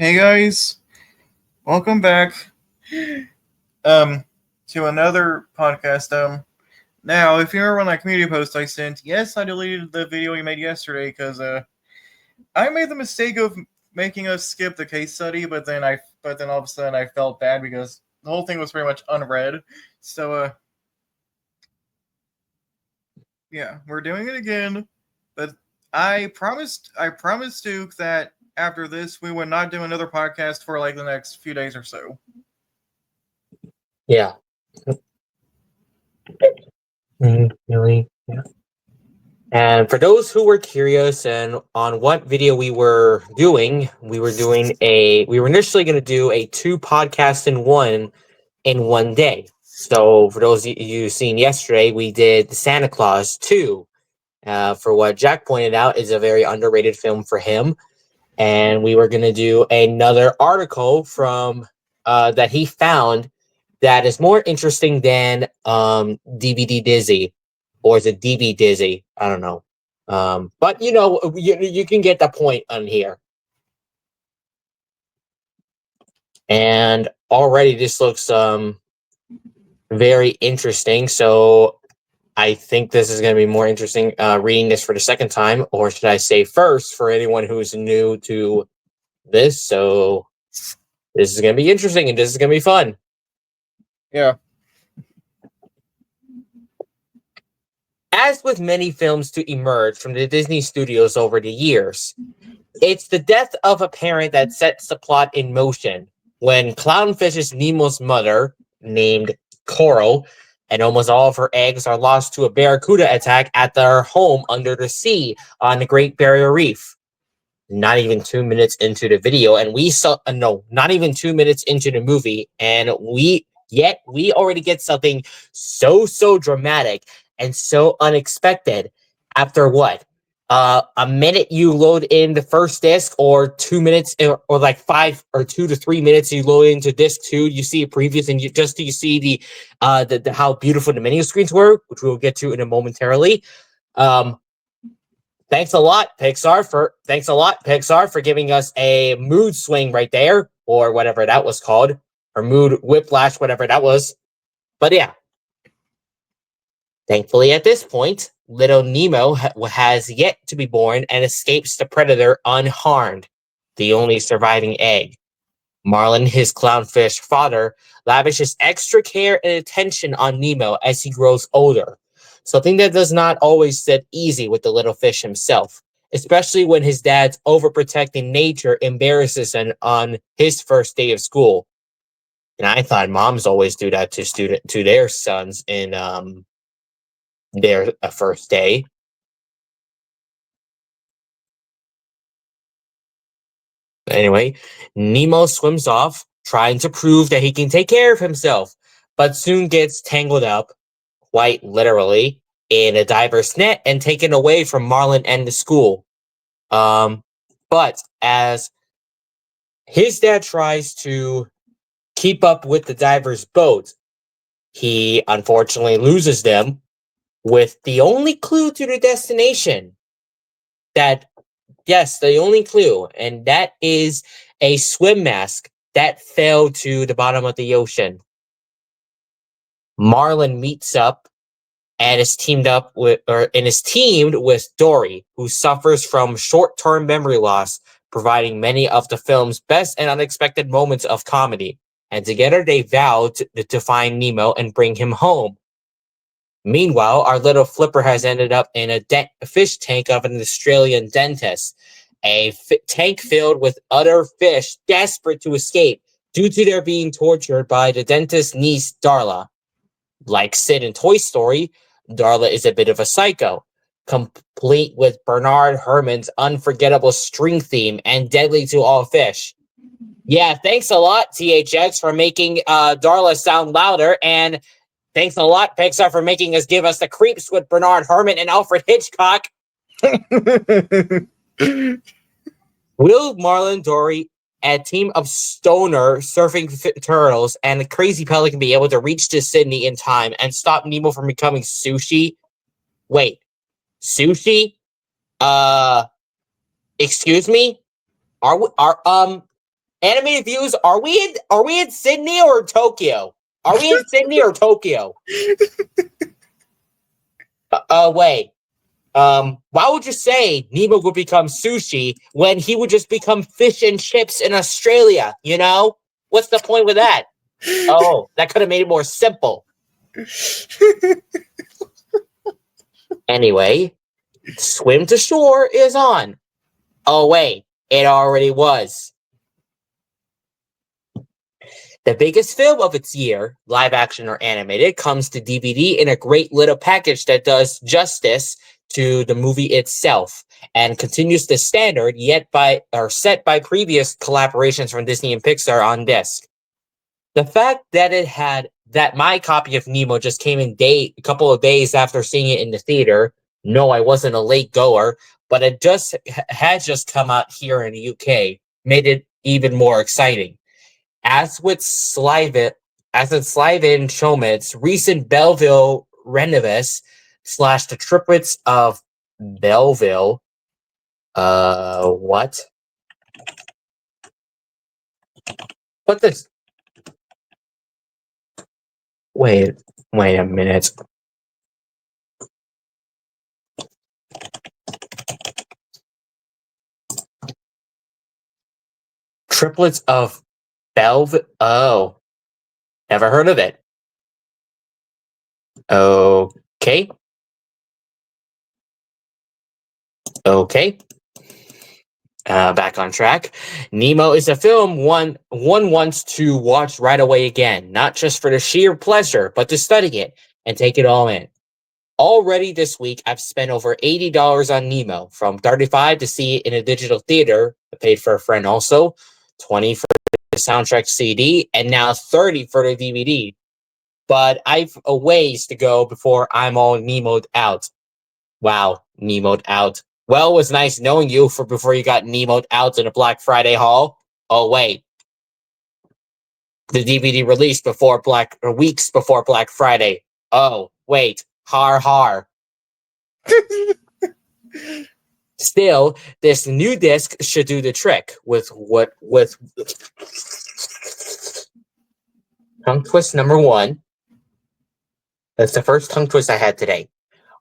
Hey guys, welcome back to another podcast. Now if you remember on that community post I sent, yes, I deleted the video we made yesterday because I made the mistake of making us skip the case study, but then all of a sudden I felt bad because the whole thing was pretty much unread. So yeah, we're doing it again. But I promised Duke that after this we would not do another podcast for like the next few days or so. Yeah. Really? Yeah. And for those who were curious and on what video we were doing, we were initially going to do a two podcast in one day. So for those of you seen yesterday, we did the Santa Claus 2. For what Jack pointed out is a very underrated film for him. And we were going to do another article from that he found that is more interesting than DVD Dizzy, or is it DB Dizzy? I don't know. But you can get the point on here. And already this looks very interesting. So I think this is going to be more interesting reading this for the second time, or should I say first, for anyone who's new to this. So this is going to be interesting and this is going to be fun. Yeah. As with many films to emerge from the Disney studios over the years, it's the death of a parent that sets the plot in motion. When Clownfish's Nemo's mother, named Coral, and almost all of her eggs are lost to a barracuda attack at their home under the sea on the Great Barrier Reef. Not even 2 minutes into the video, and we saw not even 2 minutes into the movie, and we already get something so dramatic and so unexpected. After what, a minute you load in the first disc, or 2 minutes, or like 5 or 2 to 3 minutes you load into disc 2, you see a previews, and you see the how beautiful the menu screens were, which we'll get to in a momentarily. Thanks a lot, Pixar, for giving us a mood swing right there, or whatever that was called, or mood whiplash, whatever that was. But yeah, thankfully at this point, little Nemo has yet to be born and escapes the predator unharmed, the only surviving egg. Marlin, his clownfish father, lavishes extra care and attention on Nemo as he grows older, something that does not always sit easy with the little fish himself, especially when his dad's overprotecting nature embarrasses him on his first day of school. And I thought moms always do that to their sons in their first day. Anyway, Nemo swims off, trying to prove that he can take care of himself, but soon gets tangled up, quite literally, in a diver's net and taken away from Marlin and the school. But as his dad tries to keep up with the diver's boat, he unfortunately loses them with the only clue to the destination. The only clue, and that is a swim mask that fell to the bottom of the ocean. Marlin meets up and is teamed with Dory, who suffers from short-term memory loss, providing many of the film's best and unexpected moments of comedy. And together they vow to find Nemo and bring him home. Meanwhile, our little flipper has ended up in a fish tank of an Australian dentist, a tank filled with other fish desperate to escape due to their being tortured by the dentist's niece, Darla. Like Sid in Toy Story, Darla is a bit of a psycho, complete with Bernard Herrmann's unforgettable string theme and deadly to all fish. Yeah, thanks a lot, THX, for making Darla sound louder, and thanks a lot, Pixar, for making us give us the creeps with Bernard Herrmann and Alfred Hitchcock. Will, Marlin, Dory, a team of stoner surfing turtles and a crazy pelican be able to reach to Sydney in time and stop Nemo from becoming sushi? Wait, sushi? Excuse me? Animated views, are we in Sydney or Tokyo? Are we in Sydney or Tokyo? Wait. Why would you say Nemo would become sushi when he would just become fish and chips in Australia? You know? What's the point with that? Oh, that could have made it more simple. Anyway, Swim to Shore is on. Oh, wait. It already was. The biggest film of its year, live action or animated, comes to DVD in a great little package that does justice to the movie itself and continues the standard set by previous collaborations from Disney and Pixar on disc. The fact that my copy of Nemo just came in a couple of days after seeing it in the theater. No, I wasn't a late goer, but it had just come out here in the UK, made it even more exciting. As with Slyvin Chomet's recent Belleville Renovis / the triplets of Belleville. What? What this? Wait a minute. Triplets of Belleville. Oh, never heard of it. Okay. Back on track. Nemo is a film one wants to watch right away again, not just for the sheer pleasure, but to study it and take it all in. Already this week, I've spent over $80 on Nemo, from $35 to see it in a digital theater, I paid for a friend also, $20 for the soundtrack CD, and now $30 for the DVD. But I've a ways to go before I'm all Nemo'd out. Wow, Nemo'd out. Well, it was nice knowing you before you got Nemo'd out in a Black Friday haul. Oh, wait. The DVD released weeks before Black Friday. Oh, wait. Har har. Still, this new disc should do the trick with tongue twist number 1. That's the first tongue twist I had today.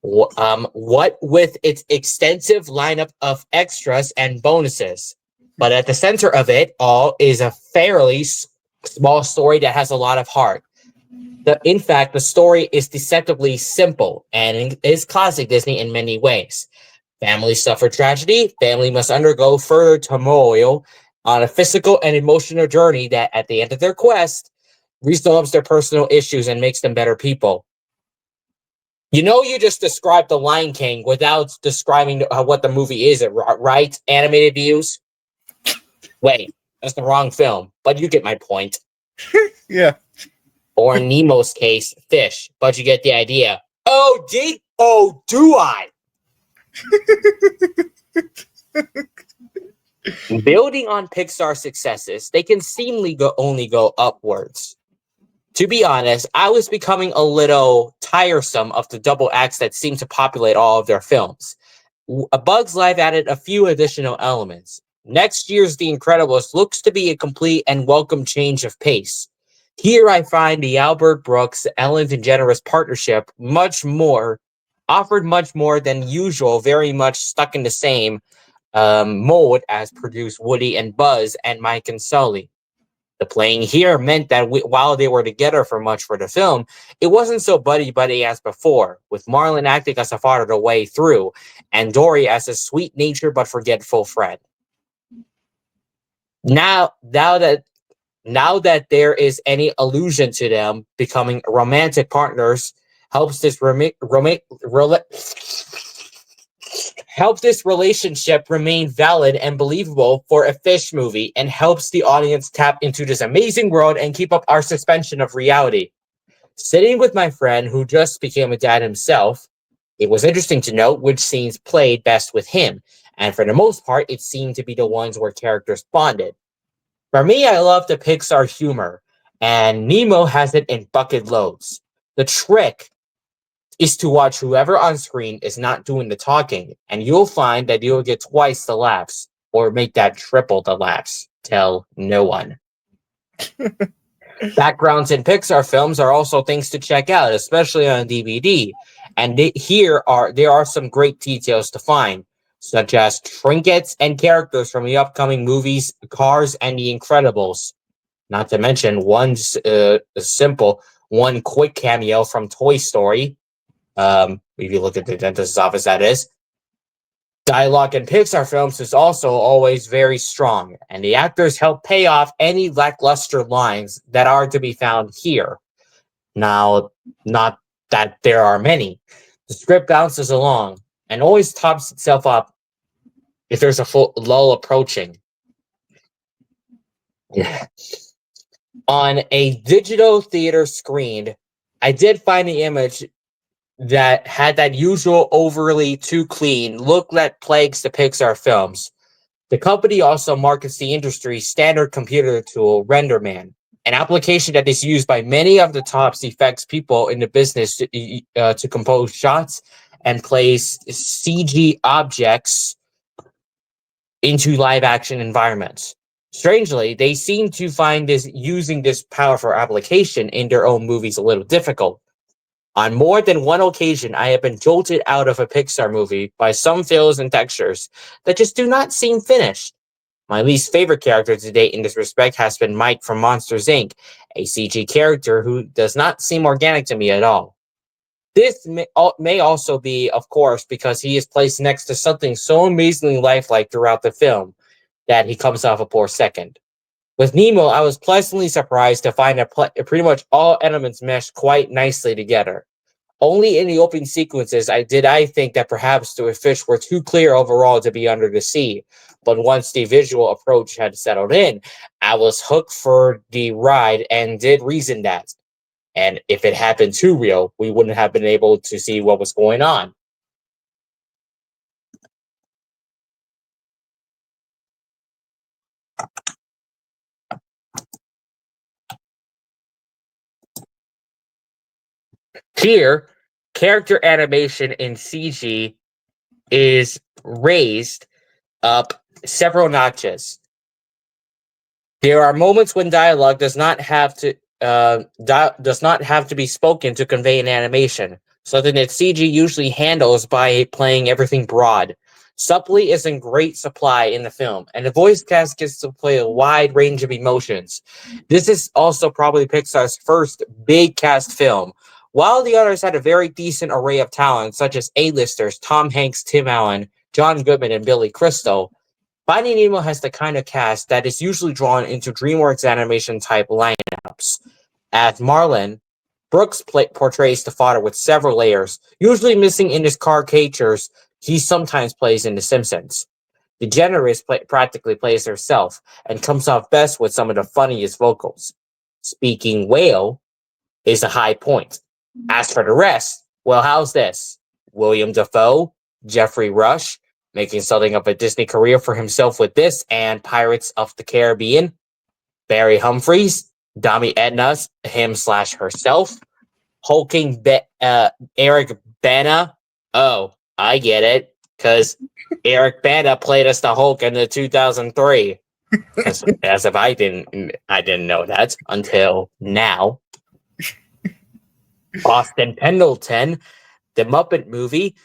What with its extensive lineup of extras and bonuses. But at the center of it all is a fairly small story that has a lot of heart. In fact, the story is deceptively simple and is classic Disney in many ways. Families suffer tragedy. Family must undergo further turmoil on a physical and emotional journey that, at the end of their quest, resolves their personal issues and makes them better people. You know, you just described The Lion King without describing what the movie is, right? Animated views? Wait, that's the wrong film, but you get my point. Yeah. Or in Nemo's case, fish, but you get the idea. Oh, do I? Building on Pixar's successes, they can seemingly only go upwards. To be honest, I was becoming a little tiresome of the double acts that seem to populate all of their films. A Bug's Life added a few additional elements. Next year's The Incredibles looks to be a complete and welcome change of pace. Here I find the Albert Brooks, Ellen DeGeneres partnership offered much more than usual, very much stuck in the same mold as produced Woody and Buzz and Mike and Sully. The playing here meant that while they were together for much for the film, it wasn't so buddy-buddy as before, with Marlon acting as a father the way through, and Dory as a sweet-natured but forgetful friend. Now that there is any allusion to them becoming romantic partners, helps this relationship remain valid and believable for a fish movie, and helps the audience tap into this amazing world and keep up our suspension of reality. Sitting with my friend who just became a dad himself, it was interesting to note which scenes played best with him, and for the most part, it seemed to be the ones where characters bonded. For me, I love the Pixar humor, and Nemo has it in bucket loads. The trick is to watch whoever on screen is not doing the talking, and you'll find that you'll get twice the laughs. or make that triple the laughs. Tell no one. Backgrounds in Pixar films are also things to check out, especially on DVD. And there are some great details to find, such as trinkets and characters from the upcoming movies Cars and The Incredibles. Not to mention one quick cameo from Toy Story. If you look at the dentist's office, that is. Dialogue in Pixar films is also always very strong, and the actors help pay off any lackluster lines that are to be found here. Now, not that there are many. The script bounces along and always tops itself up if there's a full lull approaching. Yeah. On a digital theater screen, I did find the image that had that usual overly too clean look that plagues the Pixar films. The company also markets the industry's standard computer tool, RenderMan, an application that is used by many of the top effects people in the business to compose shots and place CG objects into live action environments. Strangely, they seem to find using this powerful application in their own movies a little difficult. On more than one occasion, I have been jolted out of a Pixar movie by some fills and textures that just do not seem finished. My least favorite character to date in this respect has been Mike from Monsters, Inc., a CG character who does not seem organic to me at all. This may also be, of course, because he is placed next to something so amazingly lifelike throughout the film that he comes off a poor second. With Nemo, I was pleasantly surprised to find that pretty much all elements meshed quite nicely together. Only in the opening sequences I think that perhaps the fish were too clear overall to be under the sea. But once the visual approach had settled in, I was hooked for the ride and did reason that. And if it had been too real, we wouldn't have been able to see what was going on. Here, character animation in CG is raised up several notches. There are moments when dialogue does not have to be spoken to convey an animation, something that CG usually handles by playing everything broad. Subtly is in great supply in the film, and the voice cast gets to play a wide range of emotions. This is also probably Pixar's first big cast film. While the others had a very decent array of talent, such as A-listers Tom Hanks, Tim Allen, John Goodman, and Billy Crystal, Finding Nemo has the kind of cast that is usually drawn into DreamWorks animation type lineups. As Marlin, Brooks portrays the father with several layers, usually missing in his caricatures he sometimes plays in The Simpsons. DeGeneres practically plays herself and comes off best with some of the funniest vocals. Speaking whale is a high point. As for the rest, well, how's this? William Dafoe, Jeffrey Rush, making something of a Disney career for himself with this and Pirates of the Caribbean. Barry Humphries, Dami Edna's, him/herself. Hulking Eric Bana. Oh, I get it. Because Eric Bana played as the Hulk in the 2003. As if I didn't know that until now. Austin Pendleton, The Muppet Movie,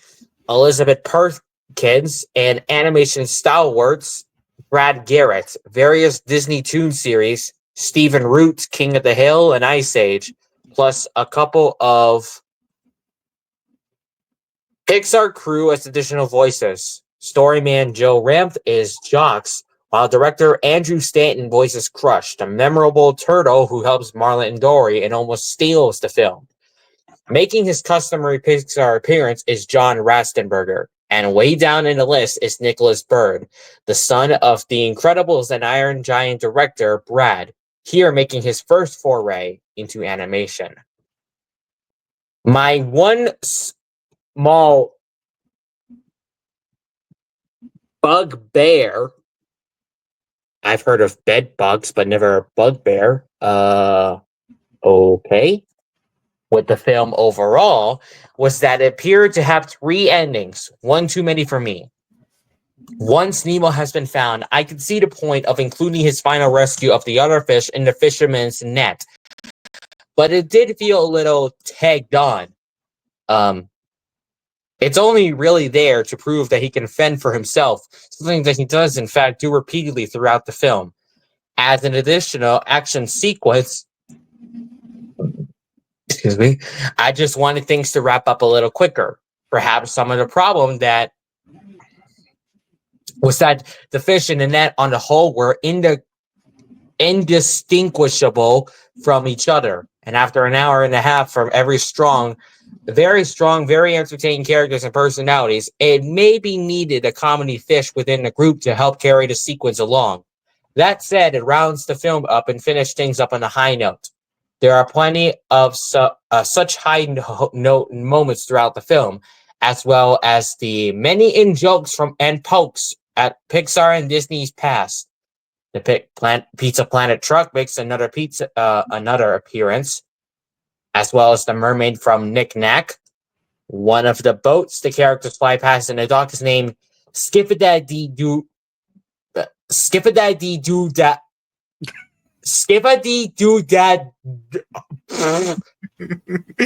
Elizabeth Perkins, and animation stalwarts Brad Garrett, various Disney Toon series, Stephen Root, King of the Hill, and Ice Age, plus a couple of Pixar crew as additional voices. Storyman Joe Ramp is Jocks, while director Andrew Stanton voices Crush, the memorable turtle who helps Marlin and Dory and almost steals the film. Making his customary Pixar appearance is John Rastenberger, and way down in the list is Nicholas Bird, the son of The Incredibles and Iron Giant director Brad, here making his first foray into animation. My one small bugbear, I've heard of bed bugs, but never a bugbear. Okay. With the film overall was that it appeared to have three endings, one too many for me. Once Nemo has been found, I can see the point of including his final rescue of the other fish in the fisherman's net, but it did feel a little tagged on. It's only really there to prove that he can fend for himself, something that he does in fact do repeatedly throughout the film. As an additional action sequence, excuse me, I just wanted things to wrap up a little quicker. Perhaps some of the problem that was that the fish in the net on the whole were indistinguishable from each other. And after an hour and a half from very strong, very entertaining characters and personalities, it maybe needed a comedy fish within the group to help carry the sequence along. That said, it rounds the film up and finishes things up on a high note. There are plenty of such high note moments throughout the film, as well as the many in-jokes from and pokes at Pixar and Disney's past. The Pizza Planet truck makes another appearance, as well as the mermaid from Knick Knack. One of the boats the characters fly past in the dock is named Skippity-Doo Da. Skippity-Doo Da. Skippity-Doo Da.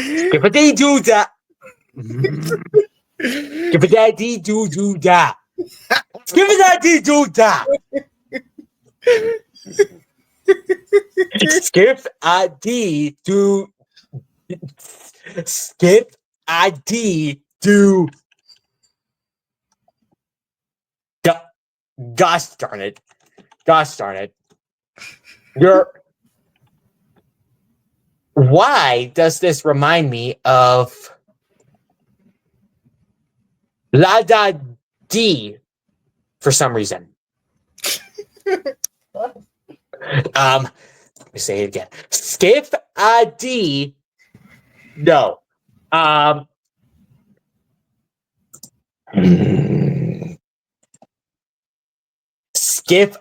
Skippity-Doo Da. Skippity-Doo Da. Skippity-Doo Da. Skip ID do skip ID do gosh darn it. Why does this remind me of La Da D for some reason? Let me say it again. Skip ID. No. Skip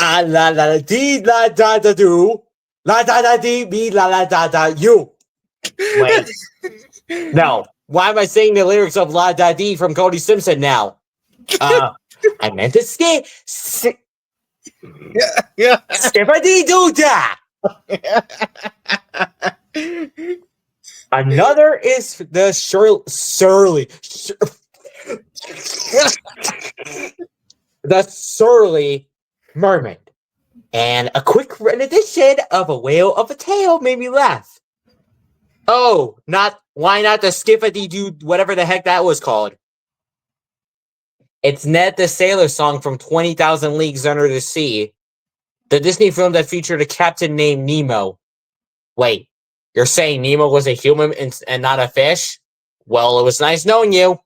la la D la da da do la da da D B la la da da you. Wait. No. Why am I saying the lyrics of La Da Dee from Cody Simpson now? I meant to skip. Yeah. Skippity-doo-dah! Another is the surly mermaid. And a quick rendition of A Whale of a Tale made me laugh. Oh, why not the Skippity-doo, whatever the heck that was called? It's Ned the Sailor song from 20,000 Leagues Under the Sea, the Disney film that featured a captain named Nemo. Wait, you're saying Nemo was a human and not a fish? Well, it was nice knowing you.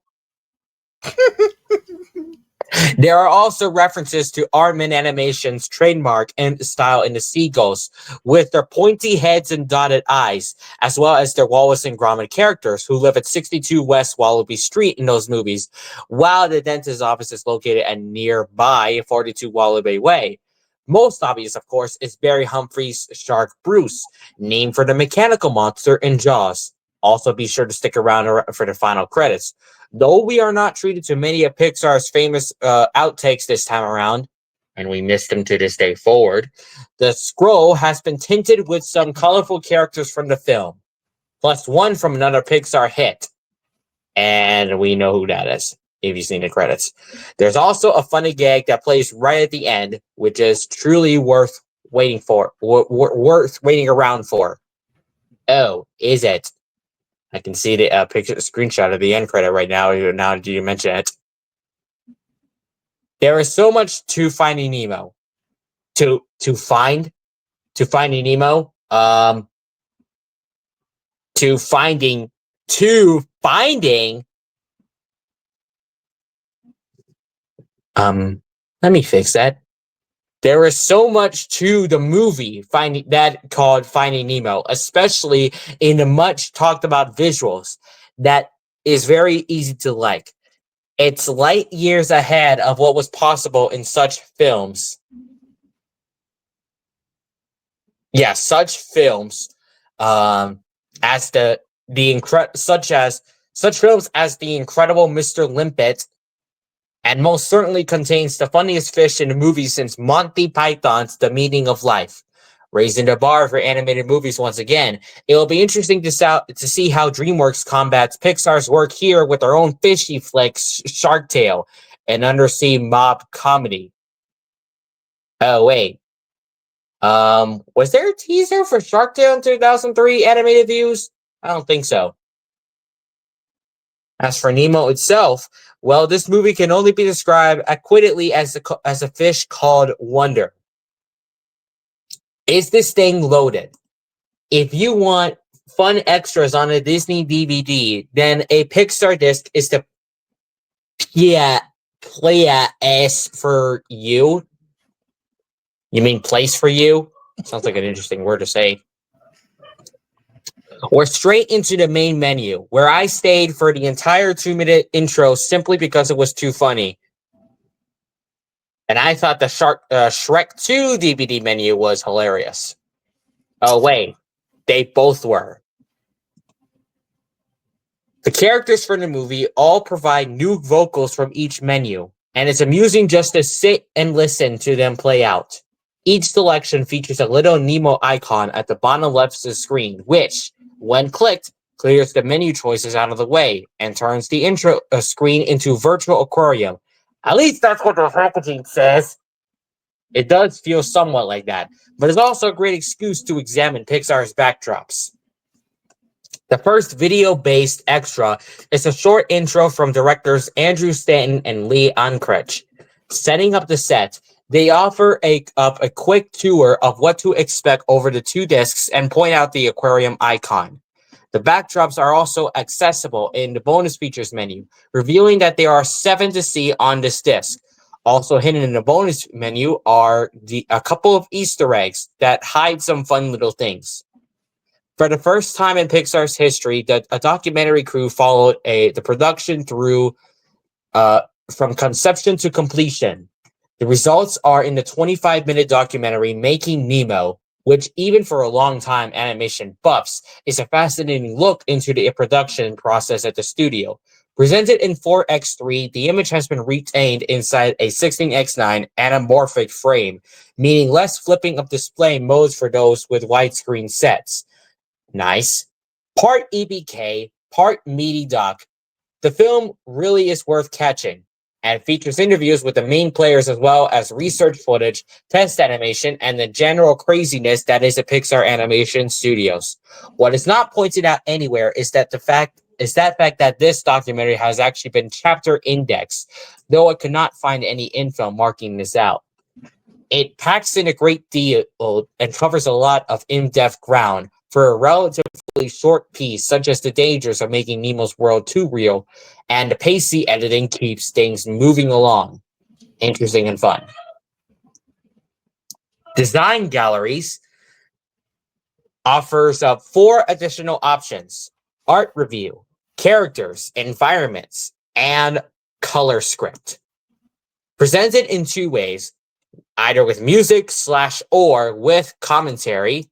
There are also references to Aardman Animation's trademark and style in the seagulls, with their pointy heads and dotted eyes, as well as their Wallace and Gromit characters, who live at 62 West Wallaby Street in those movies, while the dentist's office is located at nearby 42 Wallaby Way. Most obvious, of course, is Barry Humphrey's shark Bruce, named for the mechanical monster in Jaws. Also, be sure to stick around for the final credits. Though we are not treated to many of Pixar's famous outtakes this time around, and we miss them to this day forward, the scroll has been tinted with some colorful characters from the film, plus one from another Pixar hit. And we know who that is, if you've seen the credits. There's also a funny gag that plays right at the end, which is truly worth waiting for, worth waiting around for. Oh, is it? I can see the picture, screenshot of the end credit right now. Now, do you mention it? There is so much to Finding Nemo. To Finding Nemo. To finding. Let me fix that. There is so much to the movie called Finding Nemo, especially in the much talked about visuals, that is very easy to like. It's light years ahead of what was possible in such films. Yeah, such films, as such films as The Incredible Mr. Limpet, and most certainly contains the funniest fish in the movie since Monty Python's The Meaning of Life. Raising the bar for animated movies once again, it will be interesting to see how DreamWorks combats Pixar's work here with their own fishy flick, Shark Tale, an undersea mob comedy. Oh, wait. Was there a teaser for Shark Tale in 2003 animated views? I don't think so. As for Nemo itself, well, this movie can only be described accurately as a fish called Wonder. Is this thing loaded? If you want fun extras on a Disney DVD, then a Pixar disc is the place for you. You mean place for you? Sounds like an interesting word to say. Or straight into the main menu, where I stayed for the entire 2-minute intro simply because it was too funny. And I thought the Shrek 2 DVD menu was hilarious. Oh, wait. They both were. The characters from the movie all provide new vocals from each menu, and it's amusing just to sit and listen to them play out. Each selection features a little Nemo icon at the bottom left of the screen, which, when clicked, clears the menu choices out of the way and turns the intro screen into virtual aquarium. At least that's what the packaging says. It does feel somewhat like that, but it's also a great excuse to examine Pixar's backdrops. The first video-based extra is a short intro from directors Andrew Stanton and Lee Unkrich. Setting up the set, they offer a quick tour of what to expect over the 2 discs and point out the aquarium icon. The backdrops are also accessible in the bonus features menu, revealing that there are 7 to see on this disc. Also hidden in the bonus menu are a couple of Easter eggs that hide some fun little things. For the first time in Pixar's history, a documentary crew followed the production through from conception to completion. The results are in the 25-minute documentary Making Nemo, which even for a long-time animation buffs is a fascinating look into the production process at the studio. Presented in 4:3, the image has been retained inside a 16:9 anamorphic frame, meaning less flipping of display modes for those with widescreen sets. Nice. Part EBK, part meaty doc. The film really is worth catching and features interviews with the main players as well as research footage, test animation, and the general craziness that is a Pixar Animation Studios. What is not pointed out anywhere is that fact that this documentary has actually been chapter indexed, though I could not find any info marking this out. It packs in a great deal and covers a lot of in-depth ground for a relatively short piece, such as the dangers of making Nemo's world too real, and the pacey editing keeps things moving along. Interesting and fun. Design Galleries offers 4 additional options: art review, characters, environments, and color script. Presented in 2 ways, either with music or with commentary.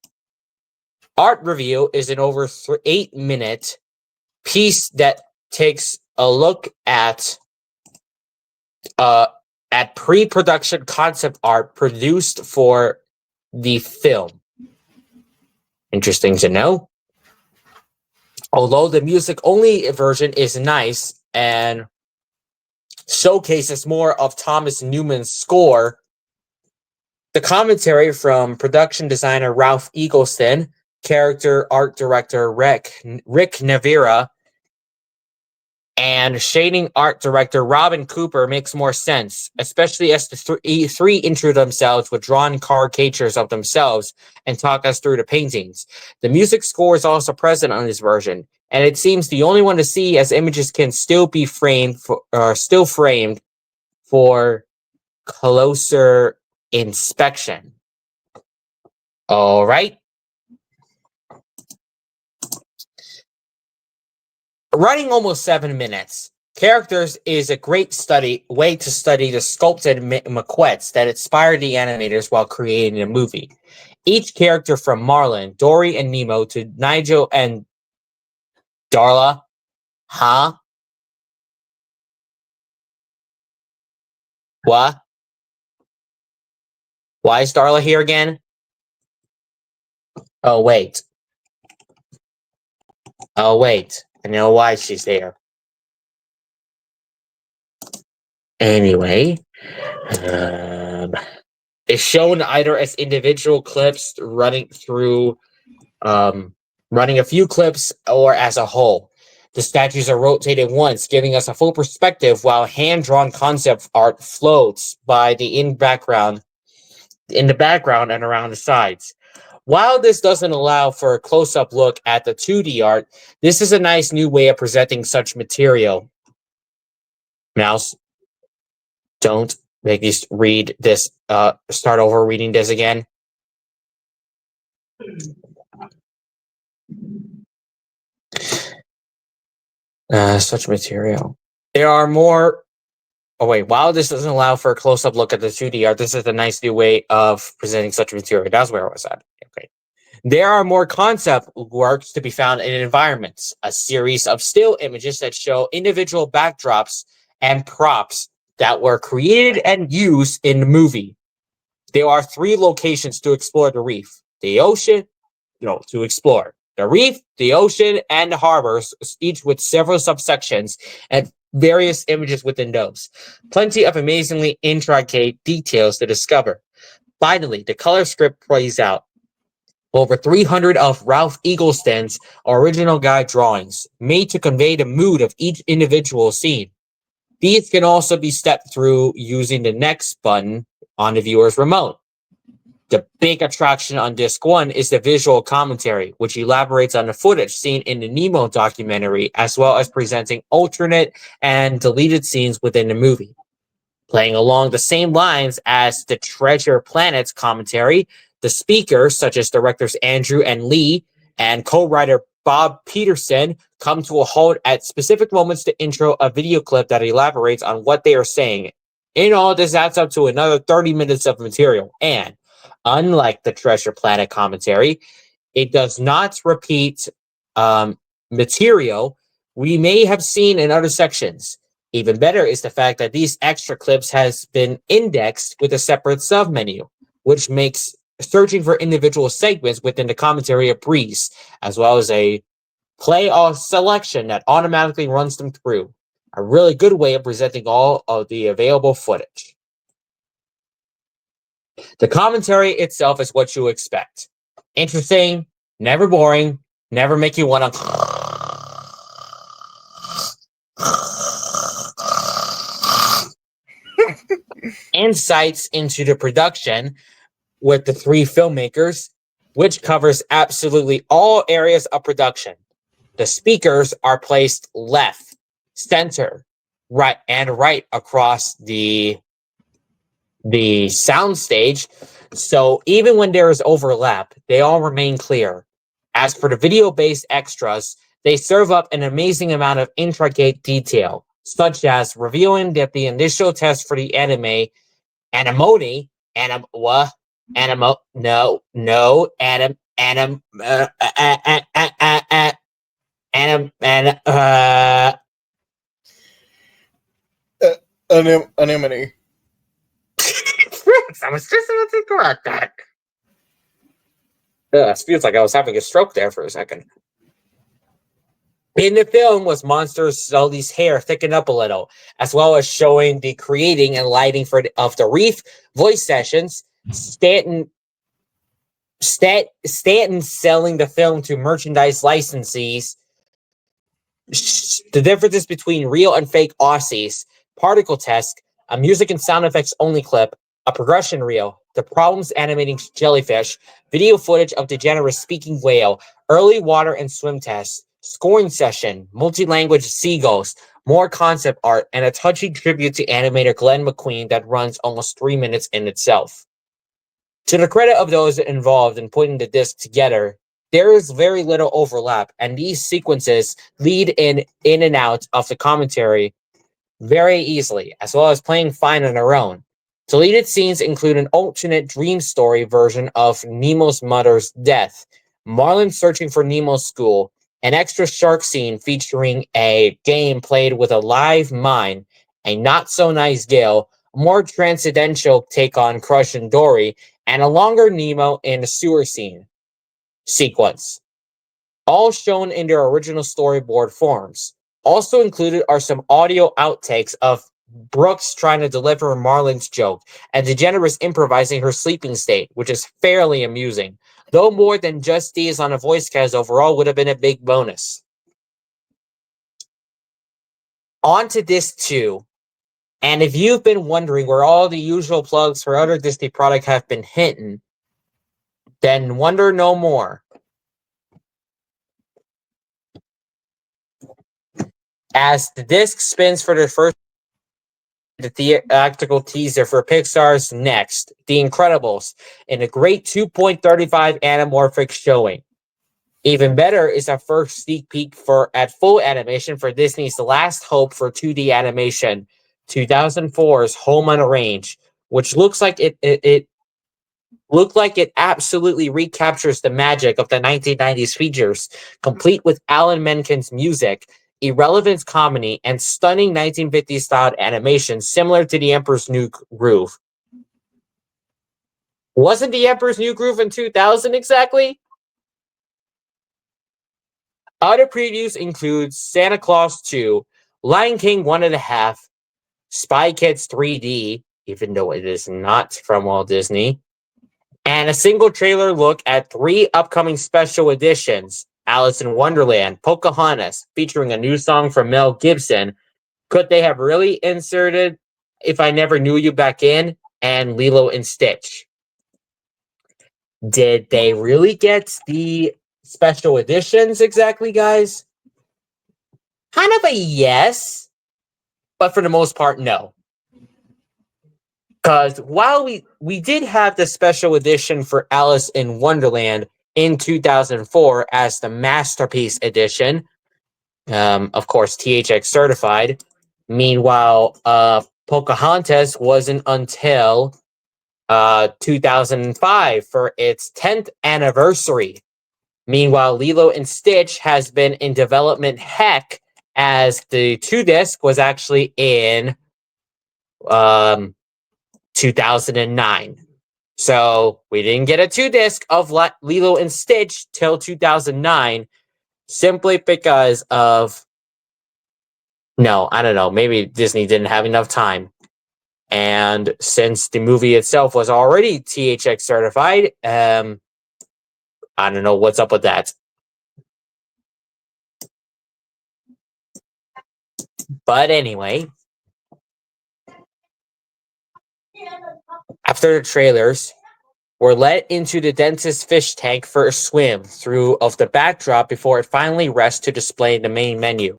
Art review is an over 8-minute piece that takes a look at pre-production concept art produced for the film. Interesting to know. Although the music-only version is nice and showcases more of Thomas Newman's score, the commentary from production designer Ralph Eggleston, character art director Rick Navira, and shading art director Robin Cooper makes more sense, especially as the three intro themselves with drawn caricatures of themselves and talk us through the paintings. The music score is also present on this version, and it seems the only one to see, as images can still be framed for closer inspection. All right. Running almost 7 minutes, Characters is a great way to study the sculpted maquettes that inspired the animators while creating the movie. Each character from Marlin, Dory, and Nemo to Nigel and Darla, What? Why is Darla here again? Oh, wait. Oh, wait. I know why she's there. Anyway, it's shown either as individual clips running through, running a few clips, or as a whole. The statues are rotated once, giving us a full perspective, while hand-drawn concept art floats by in the background and around the sides. While this doesn't allow for a close-up look at the 2D art, this is a nice new way of presenting such material. Mouse, don't make me read this. Start over reading this again. Such material. There are more. Oh wait, while this doesn't allow for a close-up look at the 2D art, this is a nice new way of presenting such material. That's where I was at. Okay. There are more concept works to be found in environments, a series of still images that show individual backdrops and props that were created and used in the movie. There are 3 locations to explore the reef, the ocean, to explore the reef, the ocean, and the harbors, each with several subsections and various images within those. Plenty of amazingly intricate details to discover. Finally, the color script plays out. Over 300 of Ralph Eggleston's original guide drawings, made to convey the mood of each individual scene. These can also be stepped through using the next button on the viewer's remote. The big attraction on disc 1 is the visual commentary, which elaborates on the footage seen in the Nemo documentary, as well as presenting alternate and deleted scenes within the movie. Playing along the same lines as the Treasure Planet's commentary, the speakers, such as directors Andrew and Lee and co-writer Bob Peterson, come to a halt at specific moments to intro a video clip that elaborates on what they are saying. In all, this adds up to another 30 minutes of material, and unlike the Treasure Planet commentary, it does not repeat material we may have seen in other sections. Even better is the fact that these extra clips has been indexed with a separate submenu, which makes searching for individual segments within the commentary a breeze, as well as a play off selection that automatically runs them through. A really good way of presenting all of the available footage. The commentary itself is what you expect. Interesting, never boring, never make you want to... Insights into the production with the 3 filmmakers, which covers absolutely all areas of production. The speakers are placed left, center, right, and right across the soundstage, so even when there is overlap, they all remain clear. As for the video-based extras, they serve up an amazing amount of intricate detail, such as revealing that the initial test for the anime, Anemone, Anemone. I was just about to correct that. It feels like I was having a stroke there for a second. In the film was Monster Sully's hair thickened up a little, as well as showing the creating and lighting of the reef, voice sessions, Stanton selling the film to merchandise licensees, the differences between real and fake Aussies, particle test, a music and sound effects only clip, a progression reel, the problems animating jellyfish, video footage of the generous speaking whale, early water and swim tests, scoring session, multi-language seagulls, more concept art, and a touching tribute to animator Glenn McQueen that runs almost 3 minutes in itself. To the credit of those involved in putting the disc together, there is very little overlap, and these sequences lead in and out of the commentary very easily, as well as playing fine on their own. Deleted scenes include an alternate dream story version of Nemo's mother's death, Marlin searching for Nemo's school, an extra shark scene featuring a game played with a live mine, a not-so-nice gale, more transcendental take on Crush and Dory, and a longer Nemo in a sewer sequence, all shown in their original storyboard forms. Also included are some audio outtakes of Brooks trying to deliver Marlin's joke and DeGeneres improvising her sleeping state, which is fairly amusing. Though more than just these on a voice cast overall would have been a big bonus. On to disc 2. And if you've been wondering where all the usual plugs for other Disney products have been hidden, then wonder no more. As the disc spins for the first the theatrical teaser for Pixar's Next, The Incredibles, in a great 2.35 anamorphic showing. Even better is a first sneak peek at full animation for Disney's last hope for 2D animation, 2004's Home on a Range, which looks like it absolutely recaptures the magic of the 1990s features, complete with Alan Menken's music, irrelevant comedy, and stunning 1950s styled animation similar to The Emperor's New Groove. Wasn't The Emperor's New Groove in 2000 exactly? Other previews include Santa Claus 2, Lion King 1.5, Spy Kids 3D, even though it is not from Walt Disney, and a single trailer look at 3 upcoming special editions: Alice in Wonderland, Pocahontas, featuring a new song from Mel Gibson, Could They Have Really Inserted If I Never Knew You Back In, and Lilo and Stitch. Did they really get the special editions exactly, guys? Kind of a yes, but for the most part, no. Because while we did have the special edition for Alice in Wonderland in 2004 as the Masterpiece Edition, of course, THX certified. Meanwhile, Pocahontas wasn't until 2005 for its 10th anniversary. Meanwhile, Lilo and Stitch has been in development heck, as the 2-disc was actually in 2009. So we didn't get a 2-disc of Lilo and Stitch till 2009, simply because of, no, I don't know, maybe Disney didn't have enough time. And since the movie itself was already THX certified, I don't know what's up with that. But anyway, after the trailers, we're let into the dentist's fish tank for a swim through of the backdrop before it finally rests to display the main menu.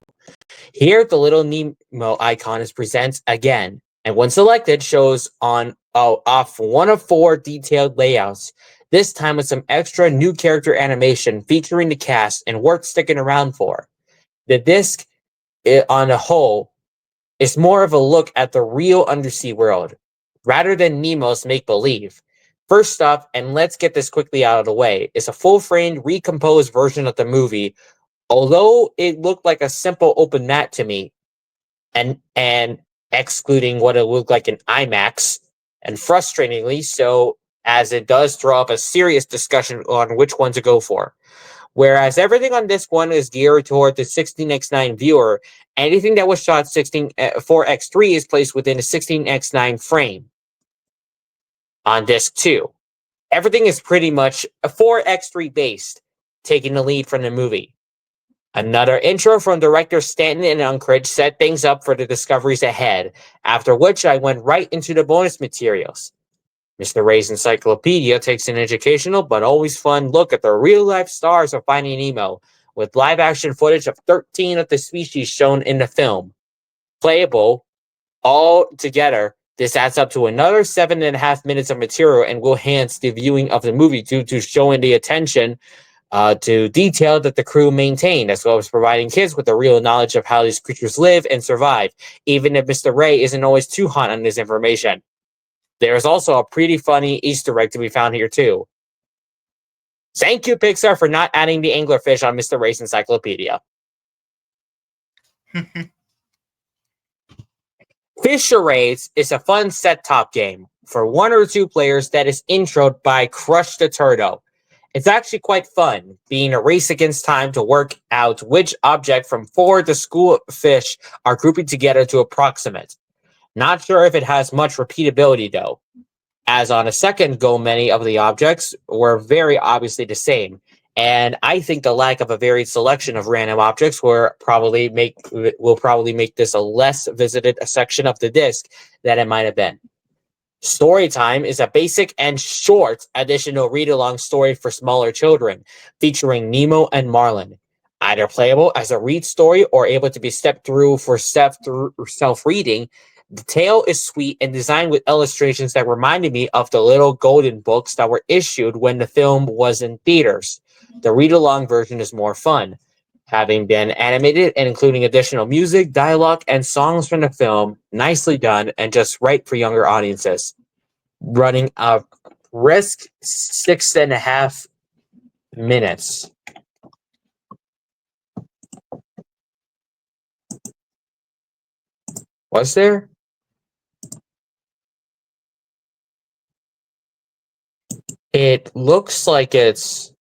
Here, the little Nemo icon is present again, and when selected, shows off one of 4 detailed layouts, this time with some extra new character animation featuring the cast and worth sticking around for. The disc, on a whole, is more of a look at the real undersea world, rather than Nemo's make-believe. First up, and let's get this quickly out of the way, is a full-framed, recomposed version of the movie. Although it looked like a simple open mat to me, and excluding what it looked like in IMAX, and frustratingly so, as it does throw up a serious discussion on which one to go for. Whereas everything on disc 1 is geared toward the 16:9 viewer, anything that was shot 4:3 is placed within a 16:9 frame. On disc 2, everything is pretty much a 4:3 based, taking the lead from the movie. Another intro from director Stanton and Unkridge set things up for the discoveries ahead, after which I went right into the bonus materials. Mr. Ray's Encyclopedia takes an educational but always fun look at the real-life stars of Finding Nemo, with live-action footage of 13 of the species shown in the film. Playable, all together, this adds up to another 7.5 minutes of material and will enhance the viewing of the movie due to showing the attention to detail that the crew maintained, as well as providing kids with a real knowledge of how these creatures live and survive, even if Mr. Ray isn't always too hot on this information. There is also a pretty funny Easter egg to be found here too. Thank you, Pixar, for not adding the anglerfish on Mr. Ray's Encyclopedia. Fish Charades is a fun set-top game for 1 or 2 players that is introed by Crush the Turtle. It's actually quite fun, being a race against time to work out which object from 4 school of fish are grouping together to approximate. Not sure if it has much repeatability though, as on a second go many of the objects were very obviously the same. And I think the lack of a varied selection of random objects will probably make this a less visited section of the disc than it might have been. Storytime is a basic and short additional read-along story for smaller children, featuring Nemo and Marlin. Either playable as a read story or able to be stepped through for self-reading, the tale is sweet and designed with illustrations that reminded me of the little golden books that were issued when the film was in theaters. The read-along version is more fun, having been animated and including additional music, dialogue, and songs from the film. Nicely done and just right for younger audiences. Running a brisk 6.5 minutes. Was there? It looks like it's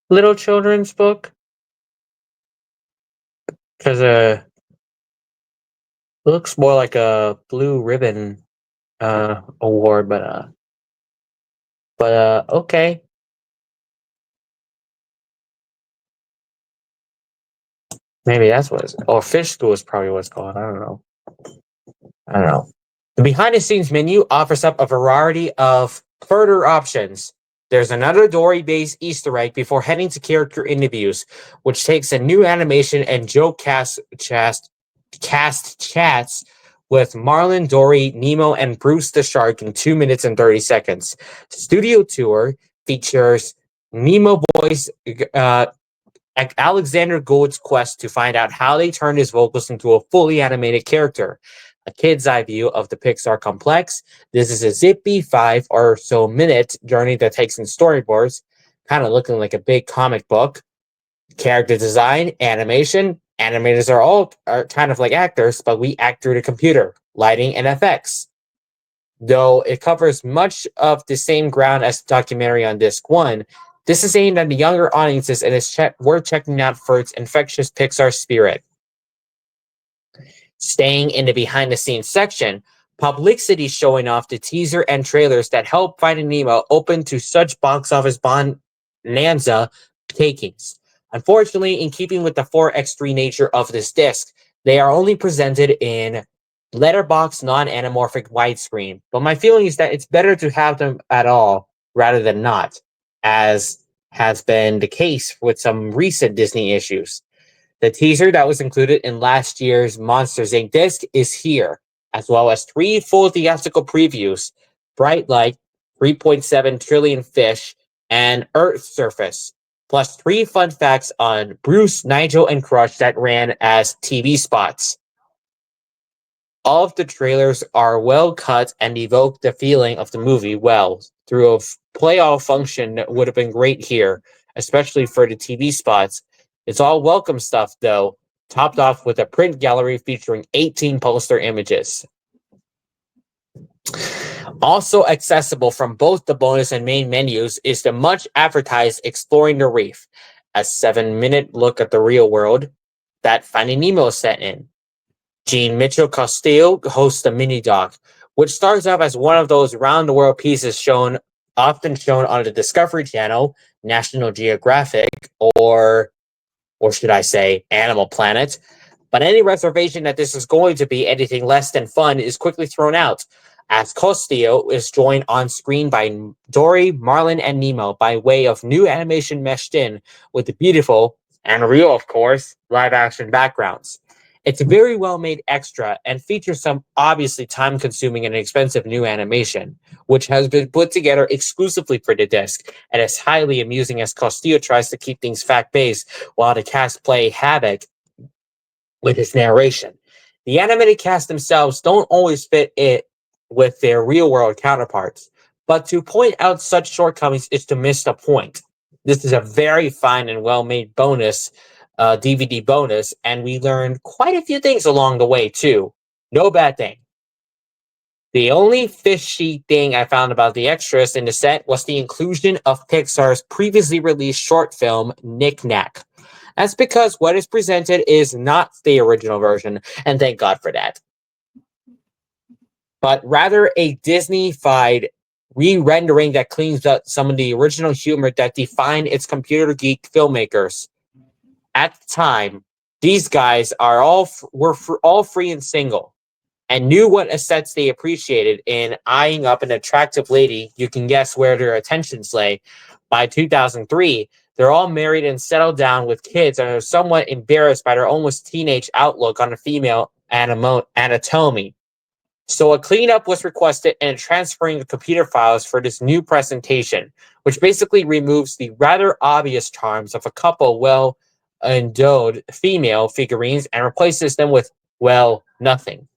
little children's book, because it looks more like a blue ribbon award, but okay. Maybe that's what it's. Oh, Fish School is probably what it's called. I don't know. The behind the scenes menu offers up a variety of further options. There's another Dory-based Easter egg before heading to character interviews, which takes a new animation and joke cast chats with Marlin, Dory, Nemo, and Bruce the Shark in 2 minutes and 30 seconds. Studio Tour features Nemo voice Alexander Gould's quest to find out how they turned his vocals into a fully animated character. A kid's eye view of the Pixar complex. This is a zippy 5 or so minute journey that takes in storyboards, kind of looking like a big comic book. Character design, animation. Animators are kind of like actors, but we act through the computer, lighting, and effects. Though it covers much of the same ground as the documentary on disc 1, this is aimed at the younger audiences and is worth checking out for its infectious Pixar spirit. Staying in the behind-the-scenes section, Publicity showing off the teaser and trailers that help Finding Nemo open to such box office bonanza takings. Unfortunately, in keeping with the 4:3 nature of this disc, they are only presented in letterbox non-anamorphic widescreen. But my feeling is that it's better to have them at all rather than not, as has been the case with some recent Disney issues. The teaser that was included in last year's Monsters Inc. disc is here, as well as 3 full theatrical previews: Bright Light, 3.7 trillion fish, and Earth's surface, plus 3 fun facts on Bruce, Nigel, and Crush that ran as TV spots. All of the trailers are well cut and evoke the feeling of the movie well through a playoff function that would have been great here, especially for the TV spots. It's all welcome stuff, though, topped off with a print gallery featuring 18 poster images. Also accessible from both the bonus and main menus is the much advertised Exploring the Reef, a 7-minute look at the real world that Finding Nemo is set in. Jean Mitchell Castillo hosts the mini doc, which starts off as one of those round-the-world pieces often shown on the Discovery Channel, National Geographic, or should I say, Animal Planet. But any reservation that this is going to be anything less than fun is quickly thrown out, as Castillo is joined on screen by Dory, Marlin, and Nemo by way of new animation meshed in with the beautiful, and real of course, live-action backgrounds. It's a very well-made extra and features some obviously time-consuming and expensive new animation, which has been put together exclusively for the disc, and is highly amusing as Castillo tries to keep things fact-based while the cast play havoc with his narration. The animated cast themselves don't always fit it with their real-world counterparts, but to point out such shortcomings is to miss the point. This is a very fine and well-made bonus DVD bonus, and we learned quite a few things along the way, too. No bad thing. The only fishy thing I found about the extras in the set was the inclusion of Pixar's previously released short film, Knick Knack. That's because what is presented is not the original version, and thank God for that. But rather a Disney-fied re-rendering that cleans up some of the original humor that defined its computer geek filmmakers. At the time, these guys were all free and single, and knew what assets they appreciated in eyeing up an attractive lady. You can guess where their attentions lay. By 2003, they're all married and settled down with kids and are somewhat embarrassed by their almost teenage outlook on the female anatomy. So a cleanup was requested and transferring the computer files for this new presentation, which basically removes the rather obvious charms of a couple well-endowed female figurines and replaces them with, well, nothing.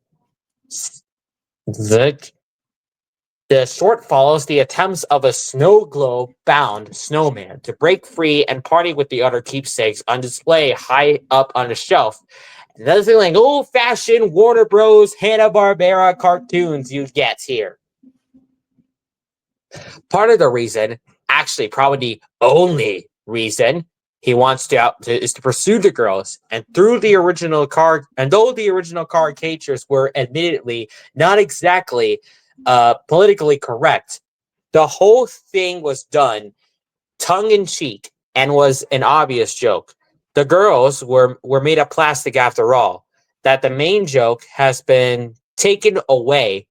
The short follows the attempts of a snow globe-bound snowman to break free and party with the other keepsakes on display high up on the shelf. Nothing like old-fashioned Warner Bros. Hanna-Barbera cartoons you get here. Part of the reason, actually probably the only reason, he wants is to pursue the girls, and though the original caricatures were admittedly not exactly politically correct, the whole thing was done tongue-in-cheek and was an obvious joke. The girls were made of plastic after all. That the main joke has been taken away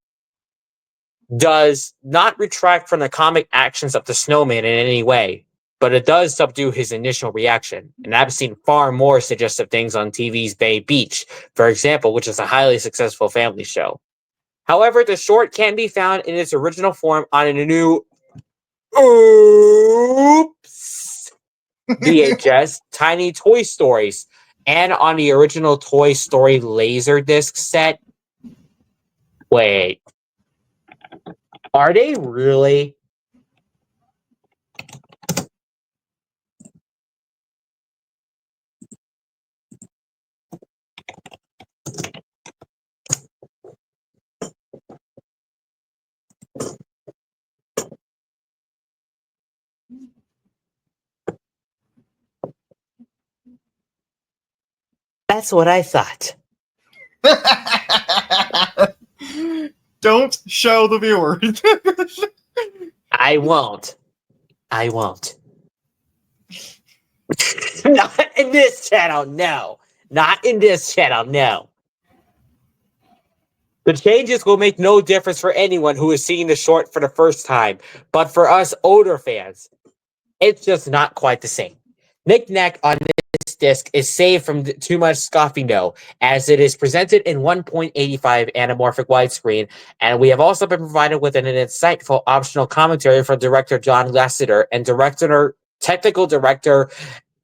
does not retract from the comic actions of the snowman in any way, but it does subdue his initial reaction. And I've seen far more suggestive things on TV's Bay Beach, for example, which is a highly successful family show. However, the short can be found in its original form on a new VHS, Tiny Toy Stories, and on the original Toy Story Laserdisc set. Wait. Are they really? That's what I thought. Don't show the viewers. I won't. Not in this channel, no. Not in this channel, no. The changes will make no difference for anyone who is seeing the short for the first time, but for us older fans, it's just not quite the same. Knick Knack on this disc is saved from too much scoffing though, as it is presented in 1.85 anamorphic widescreen, and we have also been provided with an insightful optional commentary from director John Lasseter and technical director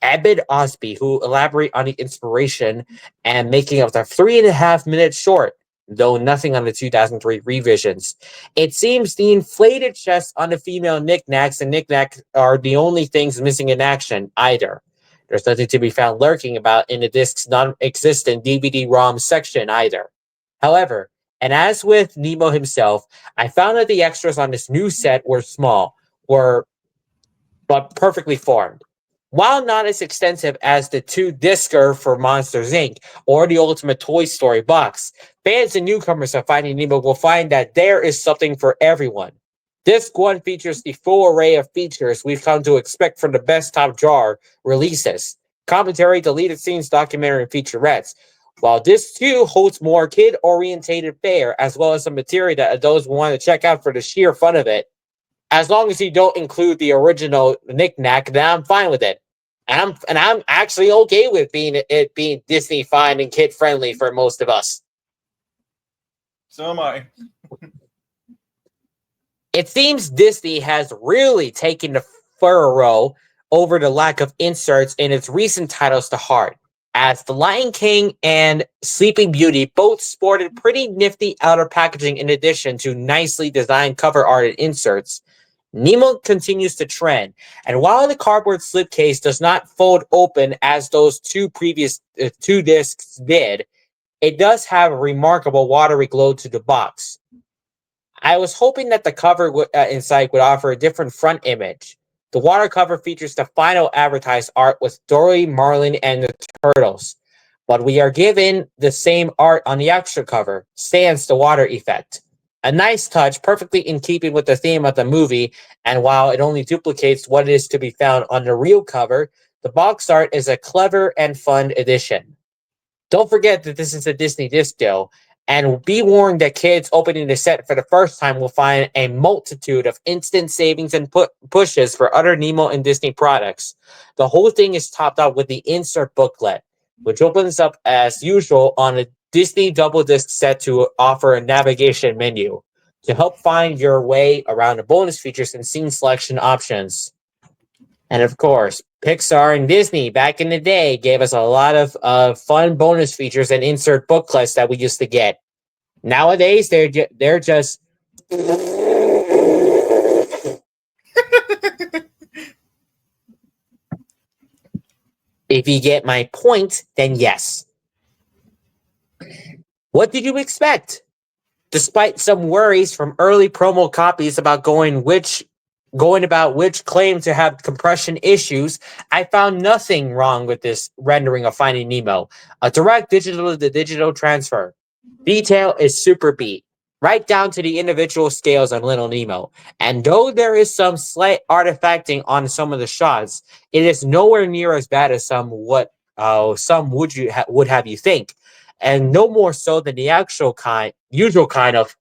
Abed Osby, who elaborate on the inspiration and making of the 3.5-minute short, though nothing on the 2003 revisions. It seems the inflated chest on the female knickknacks and knickknacks are the only things missing in action, either. There's nothing to be found lurking about in the disc's non-existent DVD-ROM section, either. However, and as with Nemo himself, I found that the extras on this new set were small, but perfectly formed. While not as extensive as the 2-discer for Monsters, Inc. or the Ultimate Toy Story box, fans and newcomers of Finding Nemo will find that there is something for everyone. Disc 1 features the full array of features we've come to expect from the best top drawer releases: commentary, deleted scenes, documentary, and featurettes. While Disc 2 holds more kid-orientated fare, as well as some material that adults will want to check out for the sheer fun of it. As long as you don't include the original Knick Knack, then I'm fine with it. And I'm actually okay with it being Disney fine and kid friendly for most of us. So am I. It seems Disney has really taken the furrow over the lack of inserts in its recent titles to heart, as The Lion King and Sleeping Beauty both sported pretty nifty outer packaging in addition to nicely designed cover art and inserts. Nemo continues to trend, and while the cardboard slipcase does not fold open as those two discs did, it does have a remarkable watery glow to the box. I was hoping that the cover inside would offer a different front image. The water cover features the final advertised art with Dory, Marlin, and the turtles, but we are given the same art on the extra cover, sans the water effect. A nice touch, perfectly in keeping with the theme of the movie, and while it only duplicates what is to be found on the real cover, the box art is a clever and fun addition. Don't forget that this is a Disney disc deal, and be warned that kids opening the set for the first time will find a multitude of instant savings and pushes for other Nemo and Disney products. The whole thing is topped up with the insert booklet, which opens up as usual on a Disney double disc set to offer a navigation menu to help find your way around the bonus features and scene selection options. And of course, Pixar and Disney back in the day gave us a lot of fun bonus features and insert booklets that we used to get. Nowadays, they're just. If you get my point, then yes. What did you expect? Despite some worries from early promo copies about going about which claim to have compression issues, I found nothing wrong with this rendering of Finding Nemo. A direct digital to digital transfer. Detail is super beat, right down to the individual scales on Little Nemo. And though there is some slight artifacting on some of the shots, it is nowhere near as bad as some would have you think, and no more so than the usual kind of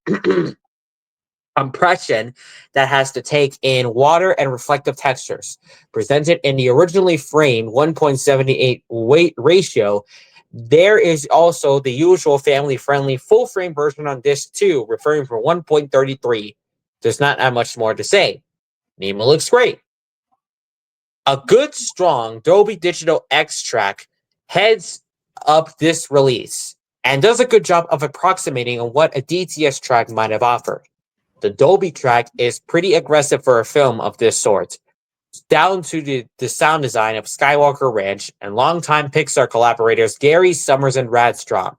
compression that has to take in water and reflective textures. Presented in the originally framed 1.78 weight ratio, there is also the usual family-friendly full-frame version on disc 2, referring for 1.33. There's not that much more to say. Nemo looks great. A good, strong Dolby Digital X track heads up this release and does a good job of approximating on what a DTS track might have offered. The Dolby track is pretty aggressive for a film of this sort, down to the sound design of Skywalker Ranch and longtime Pixar collaborators Gary Summers and Radstrom.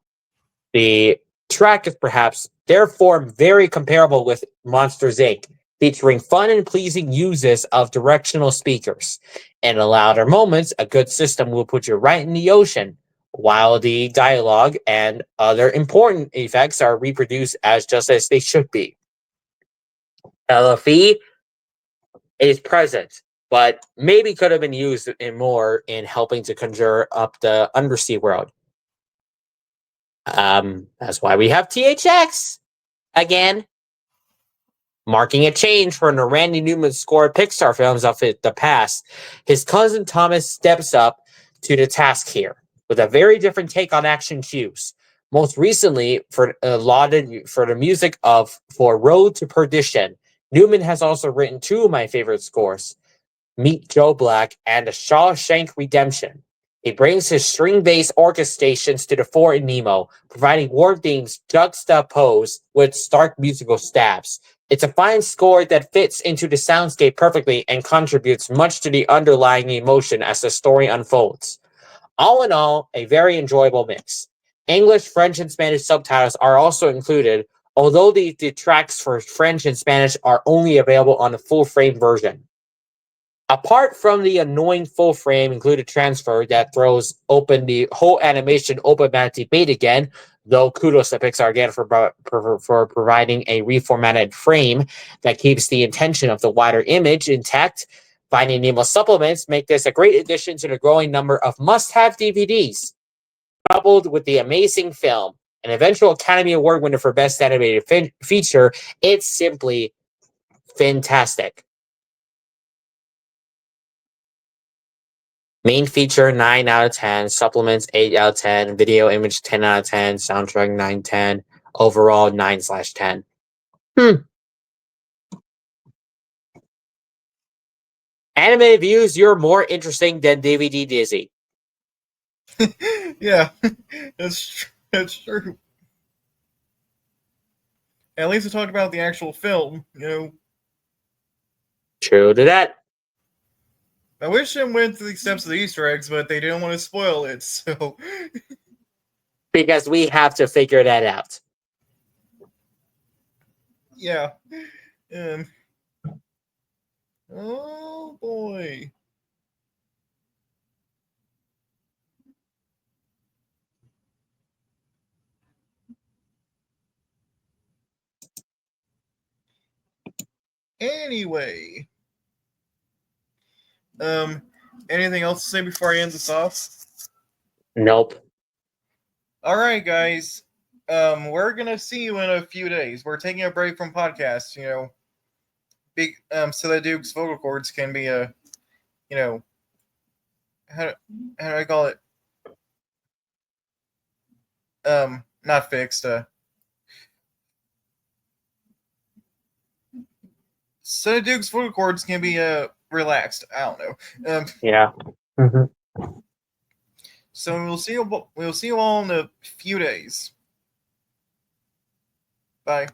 The track is perhaps, therefore, very comparable with Monsters, Inc., featuring fun and pleasing uses of directional speakers. In the louder moments, a good system will put you right in the ocean, while the dialogue and other important effects are reproduced just as they should be. LFE is present, but maybe could have been used more in helping to conjure up the undersea world. That's why we have THX again, marking a change from the Randy Newman scored Pixar films of the past. His cousin Thomas steps up to the task here with a very different take on action cues. Most recently, lauded for the music for Road to Perdition, Newman has also written two of my favorite scores, Meet Joe Black and The Shawshank Redemption. He brings his string-based orchestrations to the fore in Nemo, providing war themes juxtaposed with stark musical stabs. It's a fine score that fits into the soundscape perfectly and contributes much to the underlying emotion as the story unfolds. All in all, a very enjoyable mix. English, French, and Spanish subtitles are also included, although the tracks for French and Spanish are only available on the full-frame version. Apart from the annoying full frame included transfer that throws open the whole animation open at debate again, though kudos to Pixar again for providing a reformatted frame that keeps the intention of the wider image intact, Finding Nemo supplements make this a great addition to the growing number of must-have DVDs. Coupled with the amazing film, an eventual Academy Award winner for Best Animated Feature, it's simply fantastic. Main feature 9 out of 10, supplements 8 out of 10, video image 10 out of 10, soundtrack 9/10, overall 9/10. Animated views, you're more interesting than DVD Disney. Yeah, that's true. At least to talk about the actual film, True to that. I wish them went through the steps of the Easter eggs, but they didn't want to spoil it, so Because we have to figure that out. yeah. Oh boy. Anyway. Anything else to say before I end this off? Nope. Alright, guys. We're gonna see you in a few days. We're taking a break from podcasts, big so that Duke's vocal cords can be how do I call it? Not fixed, so that Duke's vocal cords can be relaxed. I don't know. Yeah. So we'll see you all in a few days. Bye.